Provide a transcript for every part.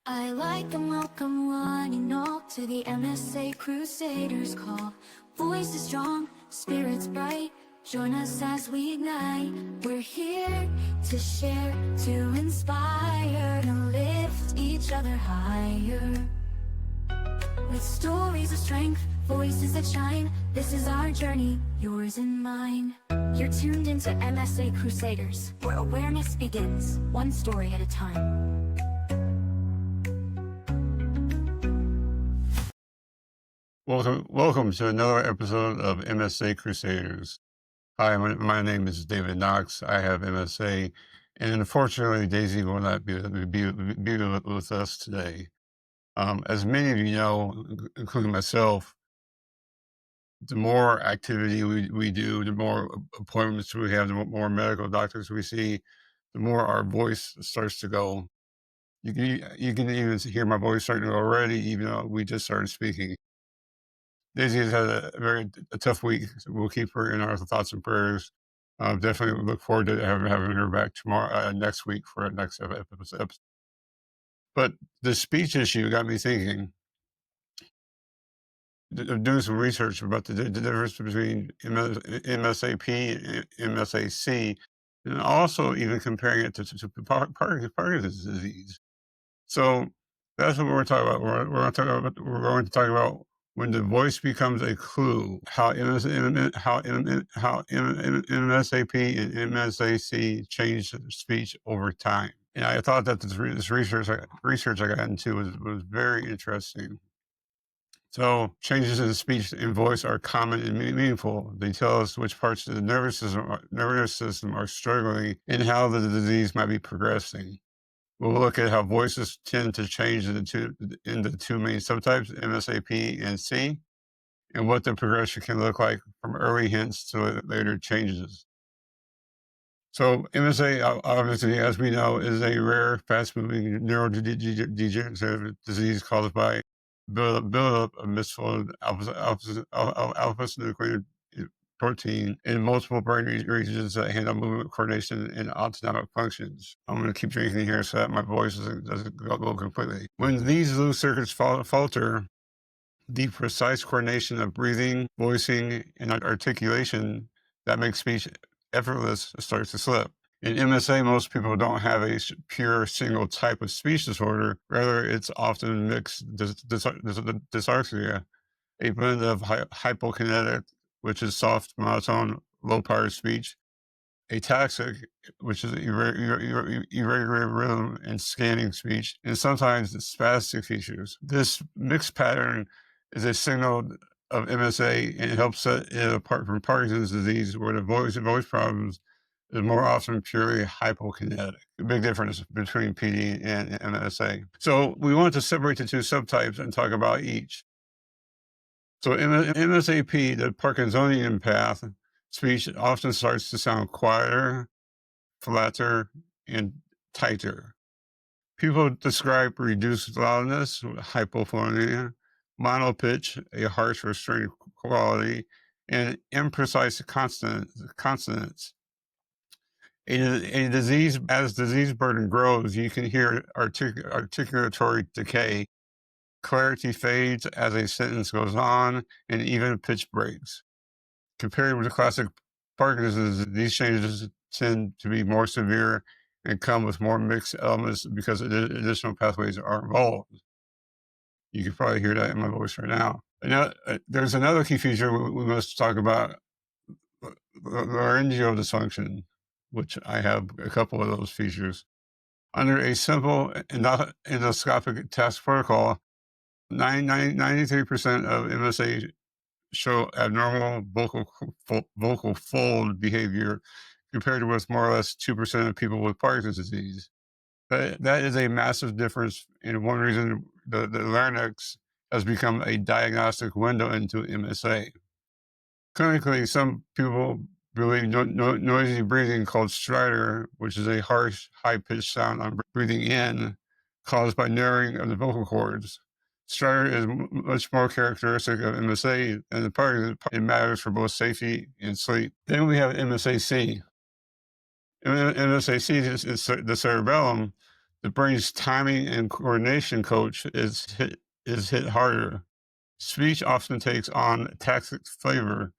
I like and welcome one and all to the MSA Crusaders call. Voices strong, spirits bright, join us as we ignite. We're here to share, to inspire, to lift each other higher. With stories of strength, voices that shine, this is our journey, yours and mine. You're tuned into MSA Crusaders, where awareness begins, one story at a time. Welcome to another episode of MSA Crusaders. Hi, my name is David Knox. I have MSA, and unfortunately, Daisy will not be with us today. As many of you know, including myself, the more activity we do, the more appointments we have, the more medical doctors we see, the more our voice starts to go. You can even hear my voice starting to go already, even though we just started speaking. Daisy has had a tough week. So we'll keep her in our thoughts and prayers. Definitely look forward to having her back next week for our next episode. But the speech issue got me thinking, doing some research about the difference between MSA-P and MSA-C, and also even comparing it to Parkinson's disease. So that's what we're talking about. We're going to talk about when the voice becomes a clue, how MSA-P and MSA-C change speech over time. And I thought that this research I got into was very interesting. So changes in speech and voice are common and meaningful. They tell us which parts of the nervous system are struggling and how the disease might be progressing. We'll look at how voices tend to change into the two main subtypes, MSA-P and C, and what the progression can look like from early hints to later changes. So MSA, obviously, as we know, is a rare, fast-moving neurodegenerative disease caused by buildup of misfolded alpha-synuclein protein in multiple brain regions that handle movement, coordination, and autonomic functions. I'm going to keep drinking here so that my voice doesn't go completely. When these loose circuits falter, the precise coordination of breathing, voicing, and articulation that makes speech effortless starts to slip. In MSA, most people don't have a pure single type of speech disorder. Rather, it's often mixed dysarthria, a blend of hypokinetic, which is soft, monotone, low-powered speech, ataxic, which is irregular rhythm and scanning speech, and sometimes spastic features. This mixed pattern is a signal of MSA and it helps set it apart from Parkinson's disease, where the voice problems is more often purely hypokinetic. The big difference between PD and MSA. So we want to separate the two subtypes and talk about each. So MSA-P, the Parkinsonian path, speech often starts to sound quieter, flatter, and tighter. People describe reduced loudness, hypophonia, monopitch, a harsh restrained quality, and imprecise consonants. As disease burden grows, you can hear articulatory decay. Clarity fades as a sentence goes on, and even pitch breaks. Compared with the classic Parkinson's, these changes tend to be more severe and come with more mixed elements because additional pathways are involved. You can probably hear that in my voice right now. Now, there's another key feature we must talk about, laryngeal dysfunction, which I have a couple of those features. Under a simple endoscopic test protocol, 93% of MSA show abnormal vocal fold behavior compared with more or less 2% of people with Parkinson's disease. That is a massive difference, and one reason the larynx has become a diagnostic window into MSA. Clinically, some people believe noisy breathing called stridor, which is a harsh, high-pitched sound on breathing in, caused by narrowing of the vocal cords. Stridor is much more characteristic of MSA than the Parkinson's. It matters for both safety and sleep. Then we have MSA-C. MSA-C is the cerebellum. The brain's timing and coordination coach is hit harder. Speech often takes on tactic flavor,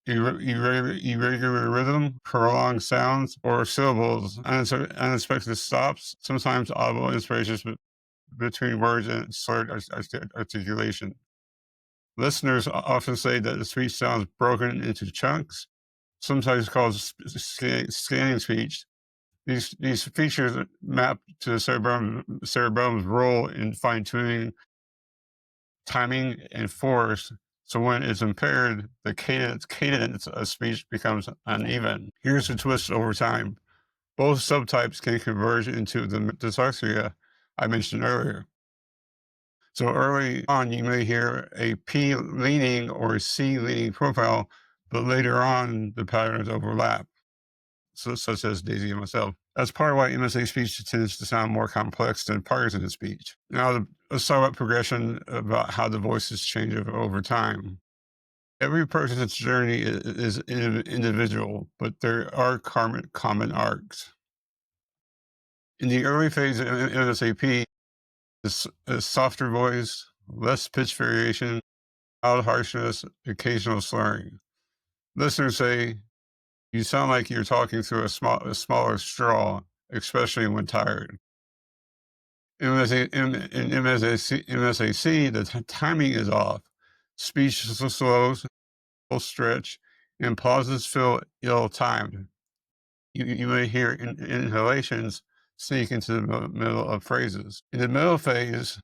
irregular rhythm, prolonged sounds, or syllables, unexpected stops, sometimes audible inspirations between words and slurred articulation. Listeners often say that the speech sounds broken into chunks, sometimes called scanning speech. These features map to the cerebrum's role in fine-tuning timing and force. So when it's impaired, the cadence of speech becomes uneven. Here's the twist over time. Both subtypes can converge into the dyslexia I mentioned earlier. So early on, you may hear a P leaning or a C leaning profile, but later on, the patterns overlap, such as Daisy and myself. That's part of why MSA speech tends to sound more complex than Parkinson's speech. Now, let's talk about progression, about how the voices change over time. Every person's journey is individual, but there are common arcs. In the early phase of MSA-P, a softer voice, less pitch variation, loud harshness, occasional slurring. Listeners say, "You sound like you're talking through a smaller straw, especially when tired." In MSAC, the timing is off. Speech slows, full stretch, and pauses feel ill-timed. You may hear inhalations sneak into the middle of phrases. In the middle phase,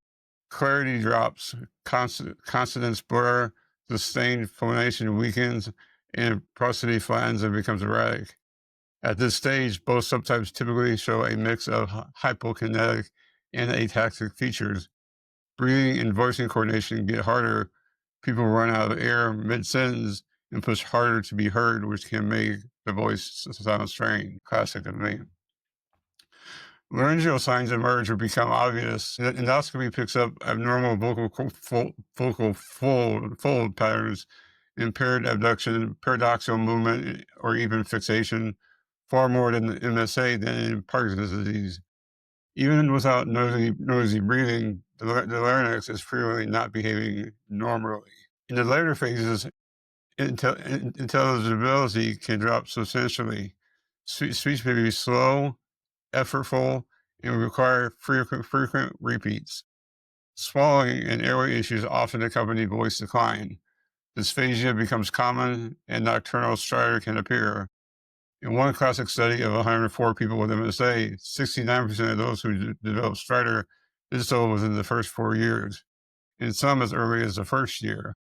clarity drops, consonants blur, sustained phonation weakens, and prosody flattens and becomes erratic. At this stage, both subtypes typically show a mix of hypokinetic and atactic features. Breathing and voicing coordination get harder. People run out of air mid-sentence and push harder to be heard, which can make the voice sound strained. Classic of me. Laryngeal signs emerge or become obvious. Endoscopy picks up abnormal vocal fold patterns, impaired abduction, paradoxical movement, or even fixation, far more than the MSA than in Parkinson's disease. Even without noisy breathing, the larynx is frequently not behaving normally. In the later phases, intelligibility can drop substantially. Speech may be slow, effortful, and require frequent repeats. Swallowing and airway issues often accompany voice decline. Dysphagia becomes common, and nocturnal stridor can appear. In one classic study of 104 people with MSA, 69% of those who developed stridor did so within the first 4 years, in some as early as the first year.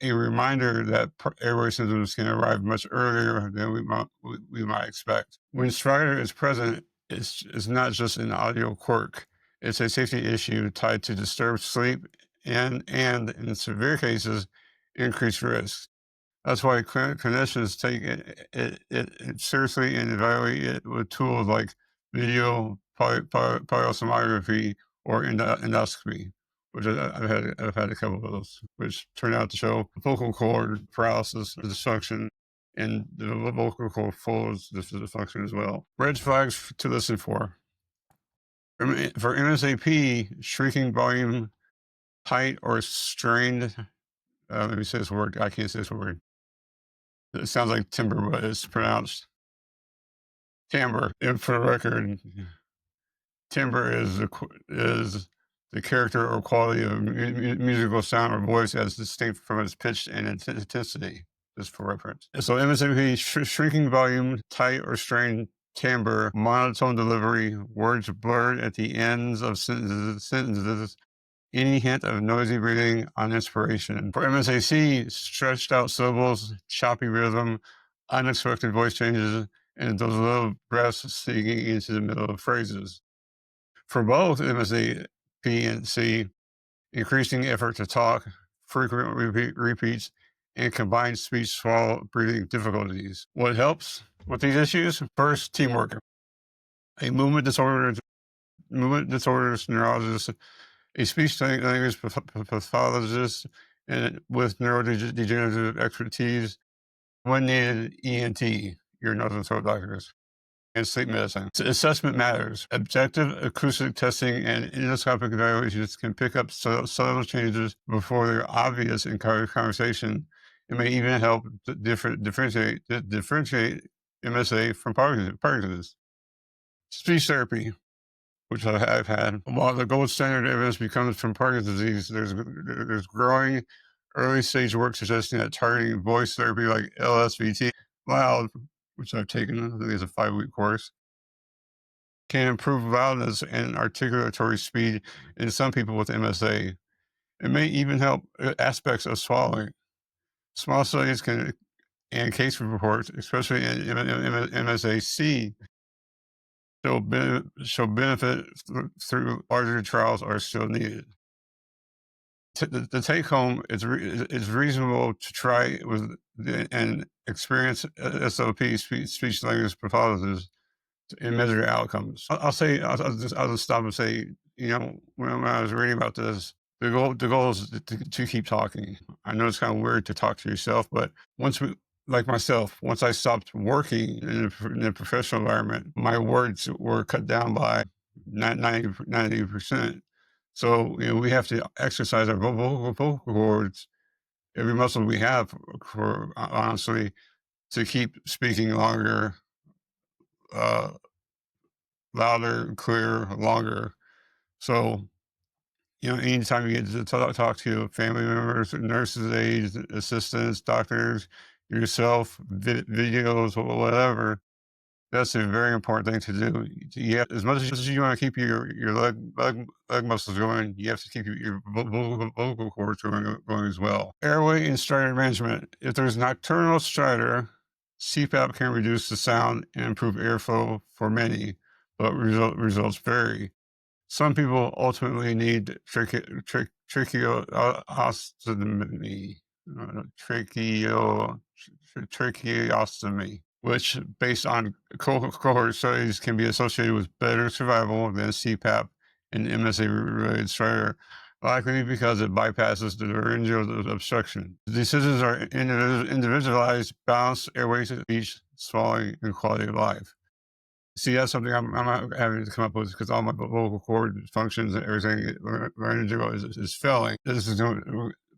A reminder that airway symptoms can arrive much earlier than we might expect. When stridor is present, it's not just an audio quirk. It's a safety issue tied to disturbed sleep and in severe cases, increased risk. That's why clinicians take it seriously and evaluate it with tools like video, polysomnography, or endoscopy, which I've had a couple of those, which turn out to show vocal cord paralysis, dysfunction, and the vocal cord folds dysfunction as well. Red flags to listen for. For MSA-P, shrinking volume, tight or strained. Let me say this word. I can't say this word. It sounds like timber, but it's pronounced timbre. And for the record, timbre is the character or quality of musical sound or voice as distinct from its pitch and intensity, just for reference. And so MSA-P, shrinking volume, tight or strained timbre, monotone delivery, words blurred at the ends of sentences, any hint of noisy breathing on inspiration. For MSA-C, stretched out syllables, choppy rhythm, unexpected voice changes, and those little breaths sneaking into the middle of phrases. For both MSA-P and C, increasing effort to talk, frequent repeats, and combined speech swallow breathing difficulties. What helps with these issues? First, teamwork. A movement disorders neurologist, a speech language pathologist, and with neurodegenerative expertise, when needed, ENT, your nose and throat doctors. and sleep medicine. Assessment matters. Objective acoustic testing and endoscopic evaluations can pick up subtle changes before they're obvious in conversation. It may even help differentiate MSA from Parkinson's. Speech therapy, which I've had. While the gold standard evidence becomes from Parkinson's disease, there's growing early stage work suggesting that targeting voice therapy like LSVT, loud, which I've taken, I think it's a 5-week course, can improve loudness and articulatory speed in some people with MSA. It may even help aspects of swallowing. Small studies and case reports, especially in MSA-C, show benefit through larger trials are still needed. The take home is reasonable to try with and experience SOP, speech language pathologists, and measure outcomes. I'll just stop and say, when I was reading about this, the goal is to keep talking. I know it's kind of weird to talk to yourself, but once I stopped working in the professional environment, my words were cut down by 90%. So, we have to exercise our vocal cords, every muscle we have, for honestly, to keep speaking longer, louder, clearer, longer. So, anytime you get to talk to family members, nurses, aides, assistants, doctors, yourself, videos, whatever, that's a very important thing to do. Yeah, as much as you want to keep your leg muscles going, you have to keep your vocal cords going as well. Airway and stridor management. If there's nocturnal stridor, CPAP can reduce the sound and improve airflow for many, but results vary. Some people ultimately need tracheostomy, tracheostomy, which, based on cohort studies, can be associated with better survival than CPAP and MSA-related stridor, likely because it bypasses the laryngeal obstruction. The decisions are individualized, balanced airways, speech, swallowing, and quality of life. See, that's something I'm not having to come up with, because all my vocal cord functions and everything laryngeal is failing. This is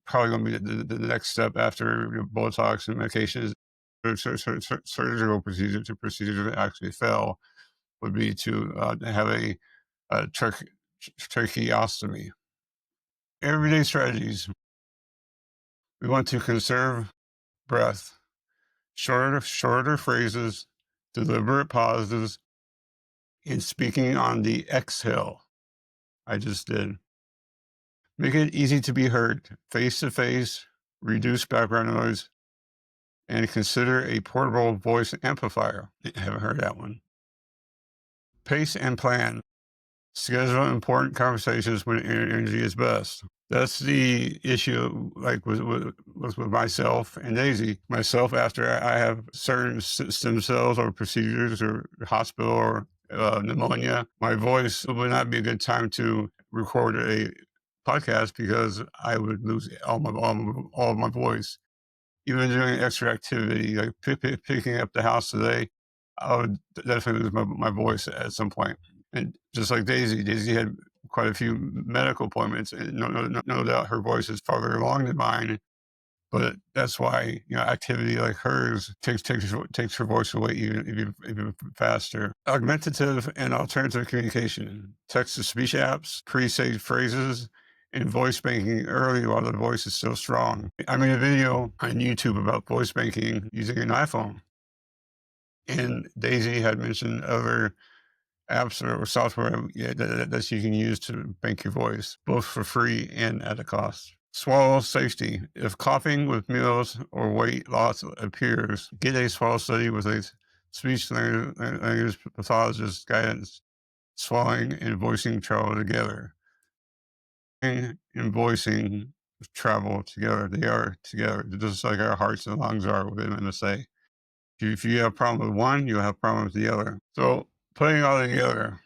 probably going to be the next step after Botox and medications. Surgical procedure that actually fail would be to have a tracheostomy. Everyday strategies. We want to conserve breath, shorter phrases, deliberate pauses, and speaking on the exhale. I just did. Make it easy to be heard, face to face, reduce background noise, and consider a portable voice amplifier. I haven't heard that one. Pace and plan. Schedule important conversations when energy is best. That's the issue, like with myself and Daisy. Myself, after I have certain stem cells or procedures or hospital or pneumonia, my voice would not be a good time to record a podcast, because I would lose all of my voice. Even doing extra activity, like picking up the house today, I would definitely lose my voice at some point. And just like Daisy had quite a few medical appointments, and no doubt her voice is farther along than mine. But that's why, activity like hers takes her voice away even faster. Augmentative and alternative communication, text-to-speech apps, pre-saved phrases, and voice banking early while the voice is still strong. I made a video on YouTube about voice banking using an iPhone, and Daisy had mentioned other apps or software that you can use to bank your voice, both for free and at a cost. Swallow safety. If coughing with meals or weight loss appears, get a swallow study with a speech language pathologist guidance. Swallowing and voicing travel together. And voicing travel together. They are together, just like our hearts and lungs are with MSA. If you have a problem with one, you'll have problems with the other. So, putting it all together,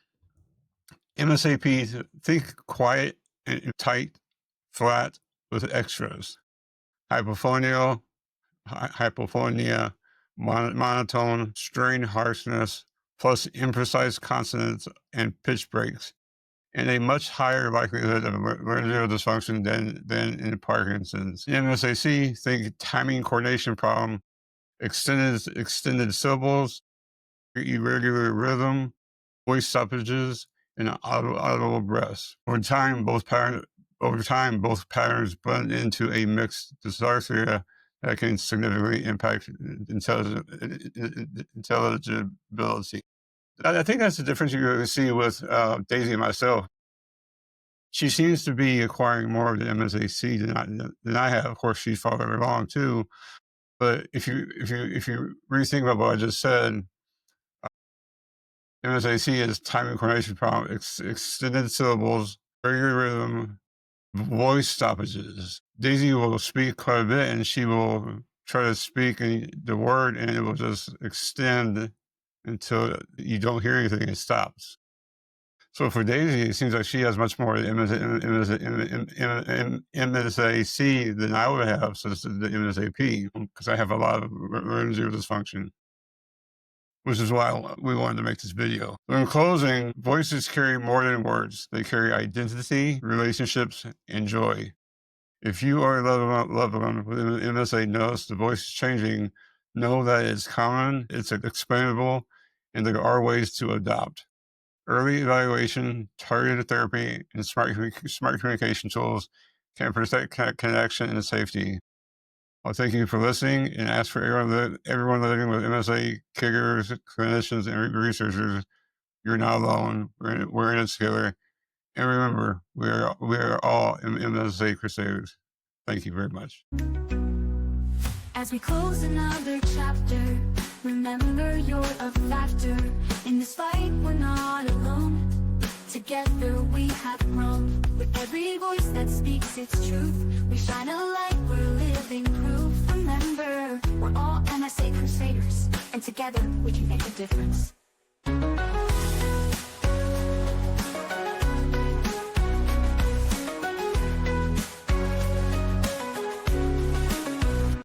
MSA-P, think quiet and tight, flat with extras. Hypophonia, monotone, strained harshness, plus imprecise consonants and pitch breaks, and a much higher likelihood of laryngeal dysfunction than in Parkinson's. In MSA-C, think timing coordination problem, extended syllables, irregular rhythm, voice stoppages, and audible breaths. Over time, both patterns blend into a mixed dysarthria that can significantly impact intelligibility. I think that's the difference you see with Daisy and myself. She seems to be acquiring more of the MSA-C than I have. Of course, she's farther along too. But if you really think about what I just said, MSA-C is timing coordination problem, extended syllables, regular rhythm, voice stoppages. Daisy will speak quite a bit, and she will try to speak the word, and it will just extend until you don't hear anything. It stops. So for Daisy, it seems like she has much more MSA-C than I would have, so this is the MSA-P, because I have a lot of laryngeal dysfunction, which is why we wanted to make this video. So in closing, voices carry more than words. They carry identity, relationships, and joy. If you or a loved one with MSA notice the voice is changing, know that it's common, it's explainable, and there are ways to adopt. Early evaluation, targeted therapy, and smart communication tools can protect connection and safety. Well, thank you for listening, and ask for everyone living with MSA, caregivers, clinicians, and researchers, you're not alone. We're in it together. And remember, we are all MSA Crusaders. Thank you very much. As we close another chapter, remember you're a factor. In this fight, we're not alone. Together we have grown. With every voice that speaks its truth, we shine a light, we're living proof. Remember, we're all MSA Crusaders, and together we can make a difference.